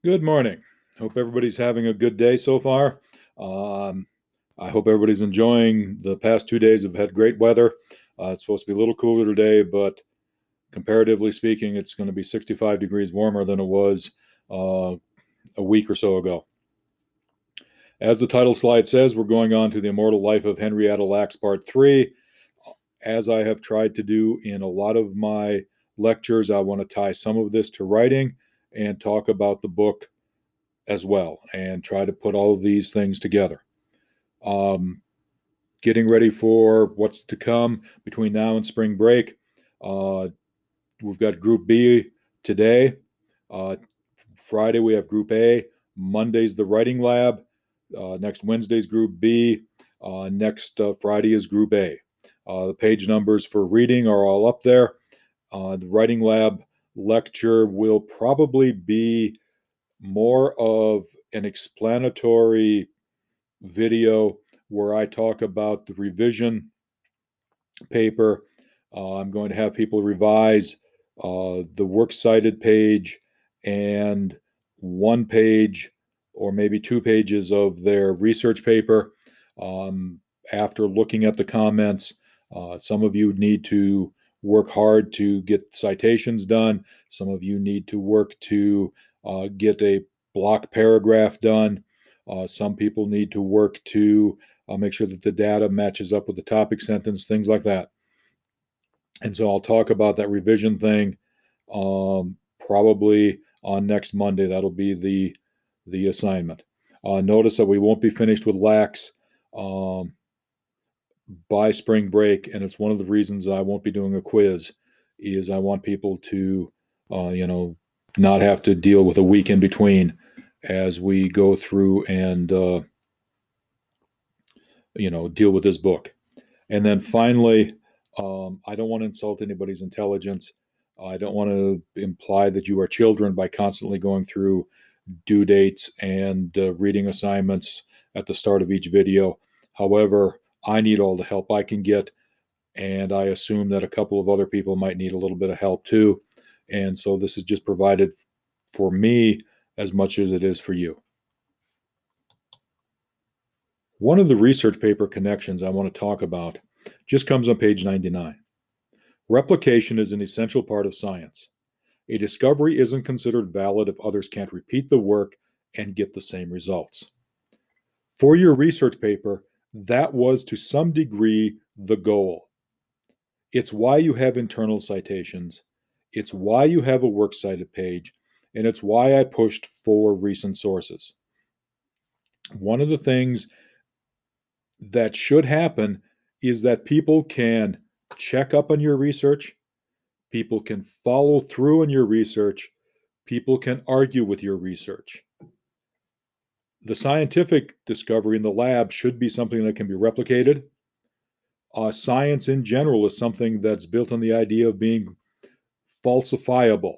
Good morning. Hope everybody's having a good day so far. Um, I hope everybody's enjoying the past 2 days. We've had great weather. It's supposed to be a little cooler today, but comparatively speaking, it's going to be 65 degrees warmer than it was uh, a week or so ago. As the title slide says, we're going on to the immortal life of Henrietta Lacks Part 3. As I have tried to do in a lot of my lectures, I want to tie some of this to writing and talk about the book as well and try to put all of these things together. Um, Getting ready for what's to come between now and spring break. Uh, we've got Group B today. Uh, Friday, we have Group A. Monday's the writing lab. Next Wednesday's Group B. Next Friday is Group A. The page numbers for reading are all up there. The writing lab lecture will probably be more of an explanatory video where I talk about the revision paper. I'm going to have people revise the works cited page and one page or maybe 2 pages of their research paper. Um, After looking at the comments, some of you need to work hard to get citations done. Some of you need to work to get a block paragraph done. Some people need to work to make sure that the data matches up with the topic sentence, things like that. And so I'll talk about that revision thing probably on next Monday. That'll be the assignment. Notice that we won't be finished with lax um, by spring break, and it's one of the reasons I won't be doing a quiz. Is I want people to, not have to deal with a week in between as we go through and deal with this book. And then finally, I don't want to insult anybody's intelligence. I don't want to imply that you are children by constantly going through due dates and reading assignments at the start of each video. However, I need all the help I can get, and I assume that a couple of other people might need a little bit of help too. And so this is just provided for me as much as it is for you. One of the research paper connections I want to talk about just comes on page 99. Replication is an essential part of science. A discovery isn't considered valid if others can't repeat the work and get the same results. For your research paper, that was to some degree the goal. It's why you have internal citations, it's why you have a works cited page, and it's why I pushed for recent sources. One of the things that should happen is that people can check up on your research, people can follow through on your research, people can argue with your research. The scientific discovery in the lab should be something that can be replicated. Science in general is something that's built on the idea of being falsifiable.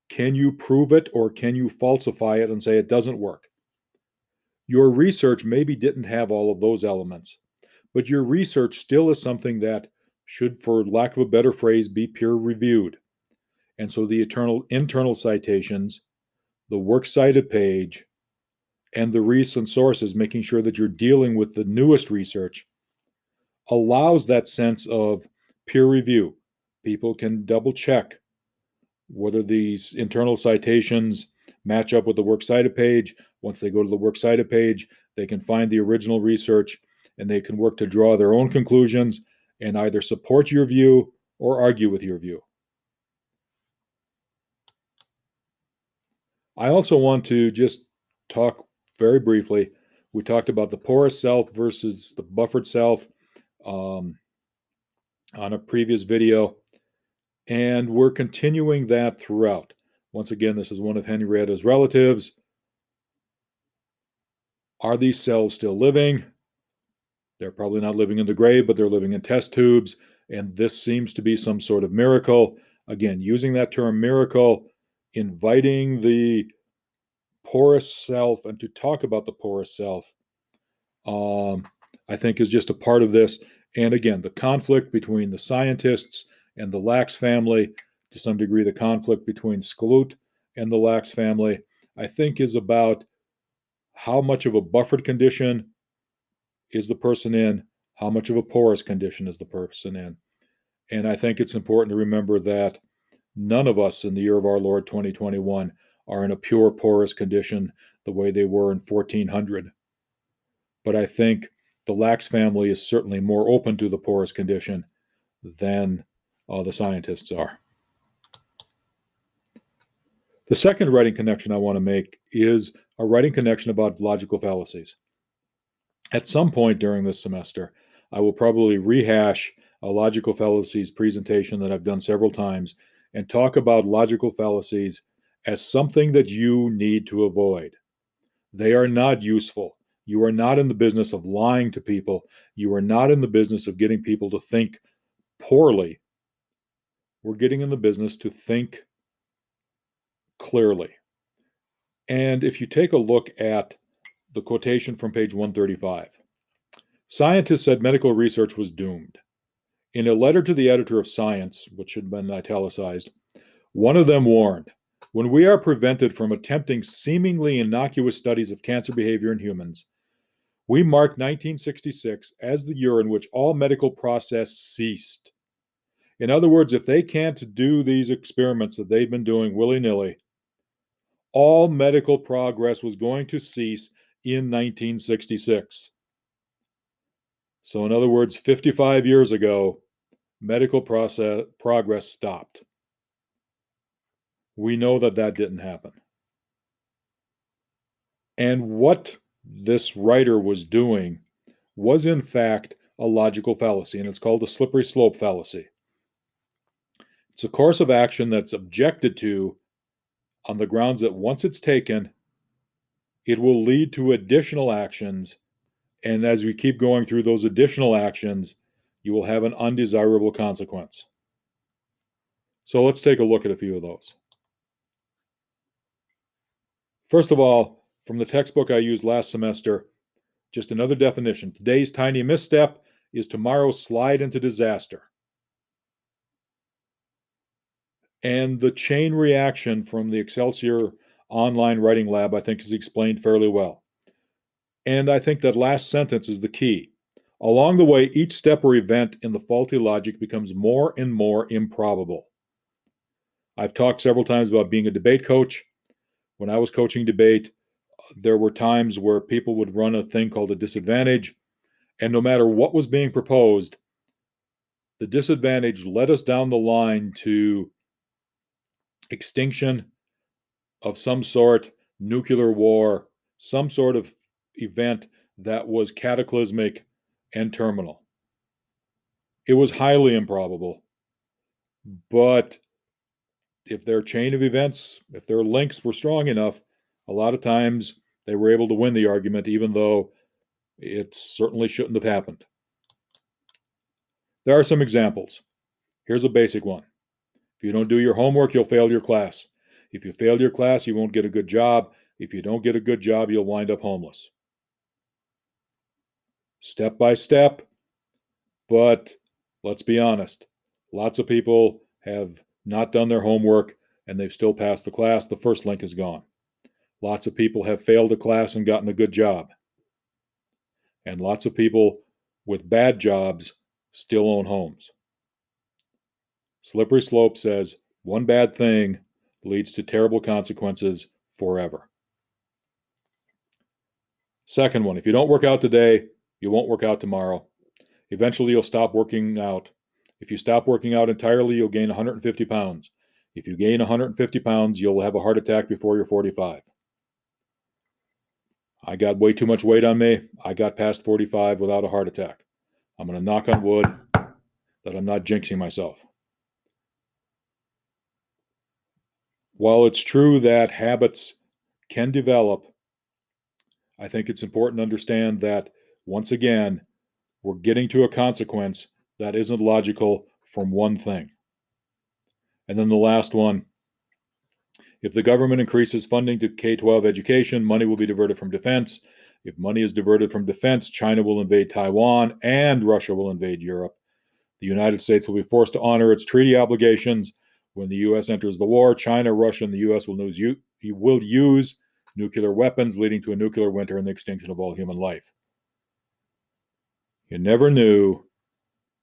Can you prove it or can you falsify it and say it doesn't work? Your research maybe didn't have all of those elements, but your research still is something that should, for lack of a better phrase, be peer reviewed. And so the internal citations, the works cited page, and the recent sources, making sure that you're dealing with the newest research, allows that sense of peer review. People can double check whether these internal citations match up with the works cited page. Once they go to the works cited page, they can find the original research and they can work to draw their own conclusions and either support your view or argue with your view. I also want to just talk very briefly. We talked about the porous self versus the buffered self um, on a previous video, and we're continuing that throughout. Once again, this is one of Henrietta's relatives. Are these cells still living? They're probably not living in the grave, but they're living in test tubes, and this seems to be some sort of miracle. Again, using that term miracle, inviting the porous self and to talk about the porous self, I think is just a part of this. And again, the conflict between the scientists and the Lax family, to some degree, the conflict between Skloot and the Lax family. I think is about how much of a buffered condition is the person in, how much of a porous condition is the person in. And I think it's important to remember that none of us in the year of our Lord 2021 are in a pure porous condition the way they were in 1400. But I think the Lax family is certainly more open to the porous condition than the scientists are. The second writing connection I want to make is a writing connection about logical fallacies. At some point during this semester, I will probably rehash a logical fallacies presentation that I've done several times and talk about logical fallacies as something that you need to avoid. They are not useful. You are not in the business of lying to people. You are not in the business of getting people to think poorly. We're getting in the business to think clearly. And if you take a look at the quotation from page 135, scientists said medical research was doomed. In a letter to the editor of Science, which had been italicized, one of them warned, when we are prevented from attempting seemingly innocuous studies of cancer behavior in humans, we mark 1966 as the year in which all medical process ceased. In other words, if they can't do these experiments that they've been doing willy-nilly, all medical progress was going to cease in 1966. So in other words, 55 years ago, medical progress stopped. We know that that didn't happen. And what this writer was doing was in fact a logical fallacy, and it's called a slippery slope fallacy. It's a course of action that's objected to on the grounds that once it's taken, it will lead to additional actions. And as we keep going through those additional actions, you will have an undesirable consequence. So let's take a look at a few of those. First of all, from the textbook I used last semester, just another definition. Today's tiny misstep is tomorrow's slide into disaster. And the chain reaction from the Excelsior online writing lab, I think, is explained fairly well. And I think that last sentence is the key. Along the way, each step or event in the faulty logic becomes more and more improbable. I've talked several times about being a debate coach. When I was coaching debate, there were times where people would run a thing called a disadvantage, and no matter what was being proposed, the disadvantage led us down the line to extinction of some sort, nuclear war, some sort of event that was cataclysmic and terminal. It was highly improbable, but if their chain of events, if their links were strong enough, a lot of times they were able to win the argument, even though it certainly shouldn't have happened. There are some examples. Here's a basic one. If you don't do your homework, you'll fail your class. If you fail your class, you won't get a good job. If you don't get a good job, you'll wind up homeless. Step by step, but let's be honest. Lots of people have not done their homework and they've still passed the class. The first link is gone. Lots of people have failed a class and gotten a good job. And lots of people with bad jobs still own homes. Slippery slope says one bad thing leads to terrible consequences forever. Second one, if you don't work out today, you won't work out tomorrow. Eventually, you'll stop working out. If you stop working out entirely, you'll gain 150 pounds. If you gain 150 pounds, you'll have a heart attack before you're 45. I got way too much weight on me. I got past 45 without a heart attack. I'm going to knock on wood that I'm not jinxing myself. While it's true that habits can develop, I think it's important to understand that, once again, we're getting to a consequence that isn't logical from one thing. And then the last one, if the government increases funding to K-12 education, money will be diverted from defense. If money is diverted from defense, China will invade Taiwan and Russia will invade Europe. The United States will be forced to honor its treaty obligations. When the U.S. enters the war, China, Russia, and the U.S. will use nuclear weapons leading to a nuclear winter and the extinction of all human life. You never knew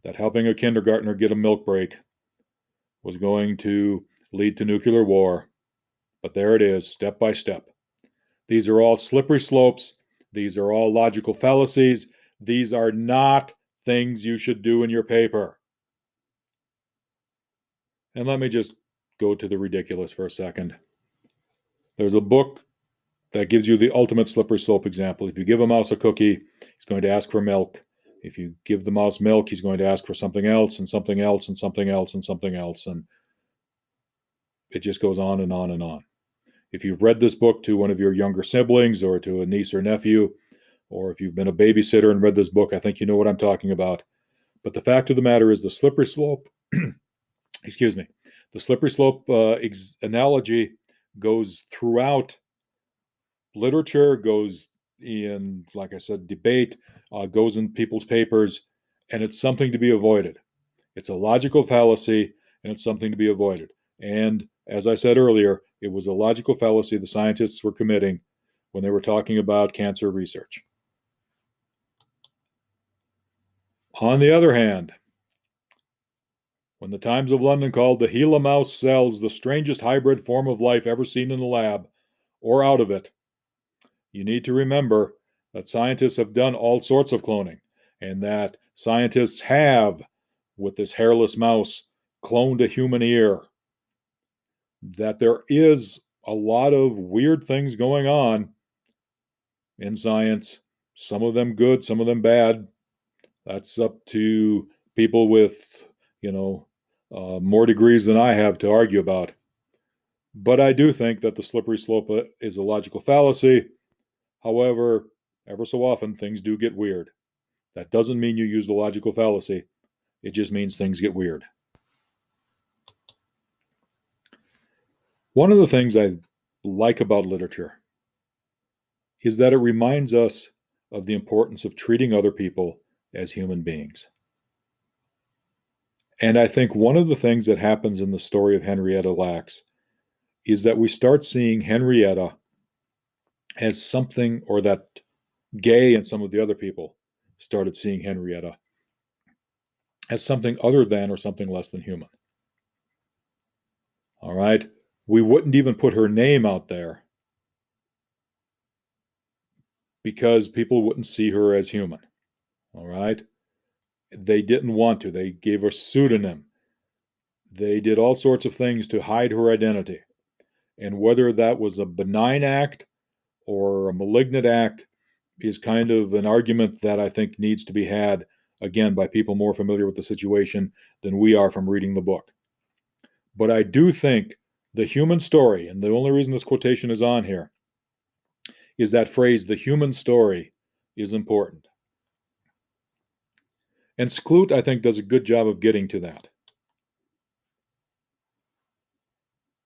that helping a kindergartner get a milk break was going to lead to nuclear war, but there it is, step by step. These are all slippery slopes. These are all logical fallacies. These are not things you should do in your paper. And let me just go to the ridiculous for a second. There's a book that gives you the ultimate slippery slope example. If you give a mouse a cookie, he's going to ask for milk. If you give the mouse milk, he's going to ask for something else and something else and something else and something else. And it just goes on and on and on. If you've read this book to one of your younger siblings or to a niece or nephew, or if you've been a babysitter and read this book, I think you know what I'm talking about. But the fact of the matter is the slippery slope, excuse me, the slippery slope analogy goes throughout literature, goes in, like I said, debate, goes in people's papers, and it's something to be avoided. It's a logical fallacy, and it's something to be avoided. And as I said earlier, it was a logical fallacy the scientists were committing when they were talking about cancer research. On the other hand, when the Times of London called the Gila mouse cells the strangest hybrid form of life ever seen in the lab, or out of it, you need to remember that scientists have done all sorts of cloning, and that scientists have, with this hairless mouse, cloned a human ear. That there is a lot of weird things going on in science, some of them good, some of them bad. That's up to people with, more degrees than I have to argue about. But I do think that the slippery slope is a logical fallacy. However, ever so often things do get weird. That doesn't mean you use the logical fallacy. It just means things get weird. One of the things I like about literature is that it reminds us of the importance of treating other people as human beings. And I think one of the things that happens in the story of Henrietta Lacks is that we start seeing Henrietta as something, or that Gay and some of the other people started seeing Henrietta as something other than or something less than human. All right? We wouldn't even put her name out there because people wouldn't see her as human. All right? They didn't want to. They gave her a pseudonym. They did all sorts of things to hide her identity. And whether that was a benign act or a malignant act is kind of an argument that I think needs to be had, again, by people more familiar with the situation than we are from reading the book. But I do think the human story, and the only reason this quotation is on here, is that phrase, the human story, is important. And Skloot, I think, does a good job of getting to that.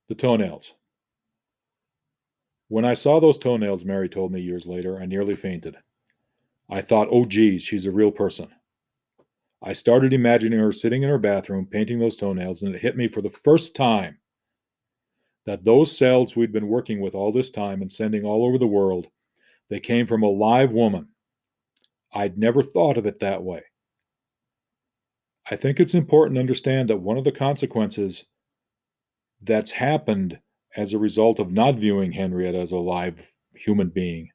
The toenails. When I saw those toenails, Mary told me years later, I nearly fainted. I thought, oh geez, she's a real person. I started imagining her sitting in her bathroom painting those toenails, and it hit me for the first time that those cells we'd been working with all this time and sending all over the world, they came from a live woman. I'd never thought of it that way. I think it's important to understand that one of the consequences that's happened as a result of not viewing Henrietta as a live human being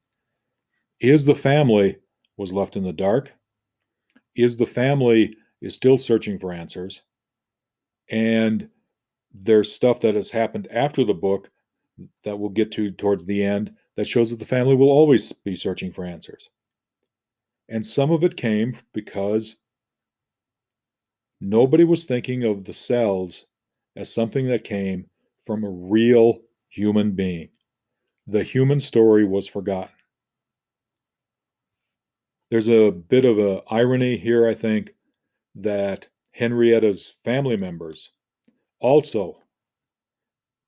is the family was left in the dark, is the family is still searching for answers, and there's stuff that has happened after the book that we'll get to towards the end that shows that the family will always be searching for answers. And some of it came because nobody was thinking of the cells as something that came from a real human being. The human story was forgotten. There's a bit of an irony here, I think, that Henrietta's family members also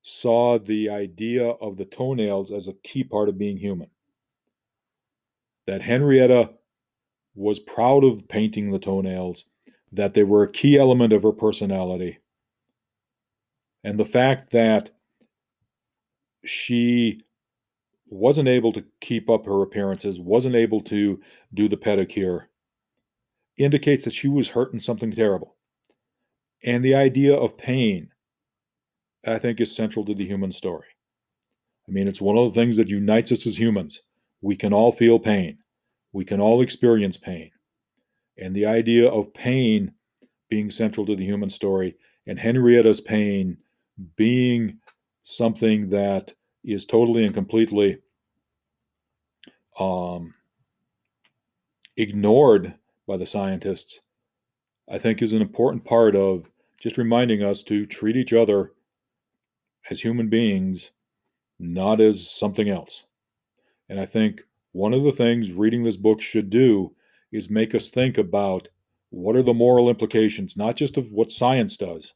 saw the idea of the toenails as a key part of being human. That Henrietta was proud of painting the toenails, that they were a key element of her personality. And the fact that she wasn't able to keep up her appearances, wasn't able to do the pedicure, indicates that she was hurt in something terrible. And the idea of pain, I think, is central to the human story. I mean, it's one of the things that unites us as humans. We can all feel pain. We can all experience pain. And the idea of pain being central to the human story and Henrietta's pain being something that is totally and completely um, ignored by the scientists, I think is an important part of just reminding us to treat each other as human beings, not as something else. And I think one of the things reading this book should do is make us think about what are the moral implications, not just of what science does,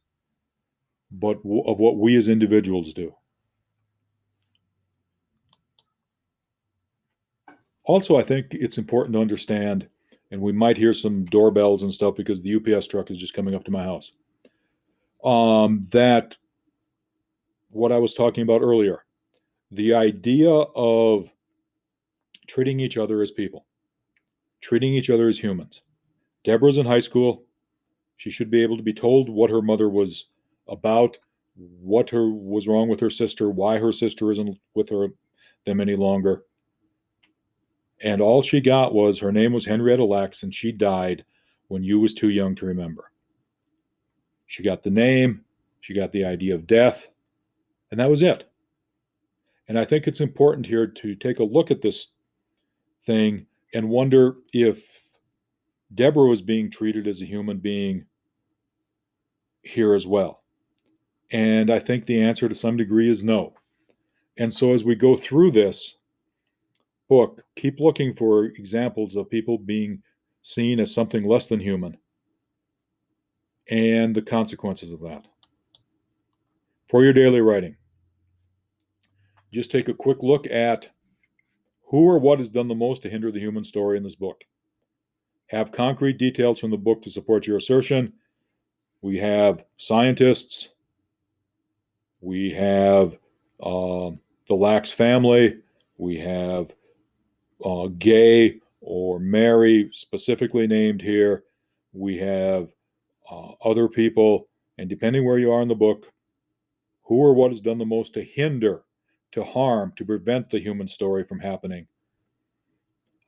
but of what we as individuals do. Also, I think it's important to understand, and we might hear some doorbells and stuff because the UPS truck is just coming up to my house, that what I was talking about earlier, the idea of treating each other as people, treating each other as humans. Deborah's in high school. She should be able to be told what her mother was about, what was wrong with her sister, why her sister isn't with them any longer. And all she got was her name was Henrietta Lacks, and she died when you was too young to remember. She got the name, she got the idea of death, and that was it. And I think it's important here to take a look at this thing and wonder if Deborah was being treated as a human being here as well. And I think the answer to some degree is no. And so as we go through this book, keep looking for examples of people being seen as something less than human and the consequences of that. For your daily writing, just take a quick look at who or what has done the most to hinder the human story in this book. Have concrete details from the book to support your assertion. We have scientists. We have the Lax family. We have Gay or Mary, specifically named here. We have other people. And depending where you are in the book, who or what has done the most to hinder, to harm, to prevent the human story from happening.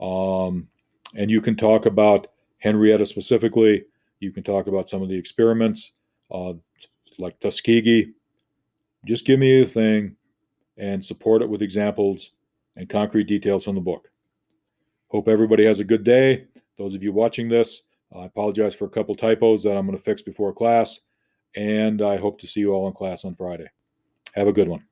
And you can talk about Henrietta specifically. You can talk about some of the experiments, like Tuskegee. Just give me a thing and support it with examples and concrete details from the book. Hope everybody has a good day. Those of you watching this, I apologize for a couple typos that I'm going to fix before class, and I hope to see you all in class on Friday. Have a good one.